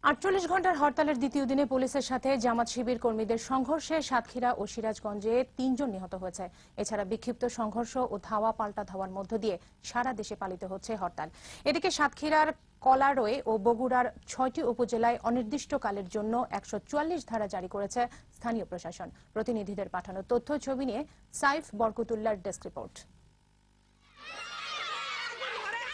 ৪৮ ঘন্টার হরতালের দ্বিতীয় দিনে পুলিশের সাথে জামাত শিবির কর্মীদের সংঘর্ষে সাতক্ষীরা ও সিরাজগঞ্জে ৩ জন নিহত হয়েছে। এছাড়া বিক্ষিপ্ত সংঘর্ষ ও ধাওয়া পাল্টা ধাওয়ার মধ্য দিয়ে সারা দেশে পালিত হচ্ছে হরতাল। এদিকে সাতক্ষীরার কলারোয় ও বগুড়ার ৬টি উপজেলায় অনির্দিষ্টকালের জন্য ১৪৪ ধারা জারি করেছে স্থানীয় প্রশাসন। প্রতিনিধিদের পাঠানো তথ্য ছবি নিয়ে সাইফ বরকতুল্লাহর ডেস্ক রিপোর্ট।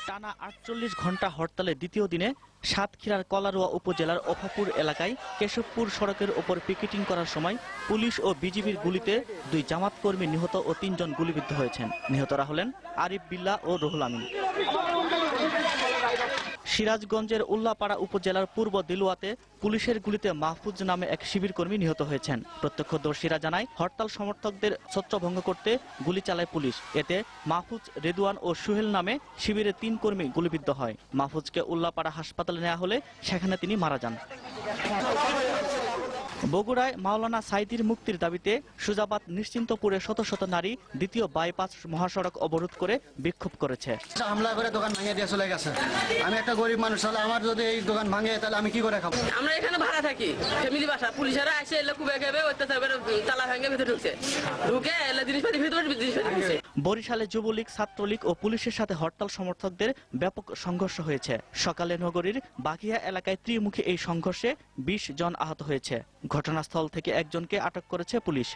টানা ৪৮ ঘন্টা হরতালের দ্বিতীয় দিনে সাতক্ষীরার কলারোয়া উপজেলার অফাপুর এলাকায় কেশবপুর সড়কের ওপর পিকেটিং করার সময় পুলিশ ও বিজিবির গুলিতে ২ জামাত কর্মী নিহত ও ৩ জন গুলিবিদ্ধ হয়েছেন। নিহতরা হলেন আরিফ বিল্লাহ ও রুহুল আমিন। সিরাজগঞ্জের উল্লাপাড়া উপজেলার পূর্ব দিলুয়াতে পুলিশের গুলিতে মাহফুজ নামে এক শিবির কর্মী নিহত হয়েছেন। প্রত্যক্ষদর্শীরা জানায়, হরতাল সমর্থকদের ছত্রভঙ্গ করতে গুলি চালায় পুলিশ। এতে মাহফুজ, রেদওয়ান ও সুহেল নামে শিবিরের ৩ কর্মী গুলিবিদ্ধ হয়। মাহফুজকে উল্লাপাড়া হাসপাতালে নেওয়া হলে সেখানে তিনি মারা যান। বগুড়ায় মাওলানা সাইদির মুক্তির দাবিতে সুজাবাদ নিশ্চিন্তপুরে শত শত নারী দ্বিতীয় বাইপাস মহাসড়ক অবরোধ করে বিক্ষোভ করেছে। হামলা করে দোকান ভেঙে দিয়ে চলে গেছে। আমি একটা গরিব মানুষ, হলে আমার যদি এই দোকান ভাঙে তাহলে আমি কি করে খাবো? আমরা এখানে ভাড়া থাকি, ফ্যামিলি বাসা। পুলিশেরা এসে এলে খুব এগেবে অত্যাচার করে তালা ভেঙে ভিতরে ঢুকছে, ঢুকে এলে জিনিসপাতি ভিতরে ঢুকছে। বরিশালে যুবলীগ, ছাত্রলীগ ও পুলিশের সাথে হরতাল সমর্থকদের ব্যাপক সংঘর্ষ হয়েছে। সকালে নগরীর বাঘিয়া এলাকায় ত্রিমুখী এই সংঘর্ষে ২০ জন আহত হয়েছে। ঘটনাস্থল থেকে একজনকে আটক করেছে পুলিশ।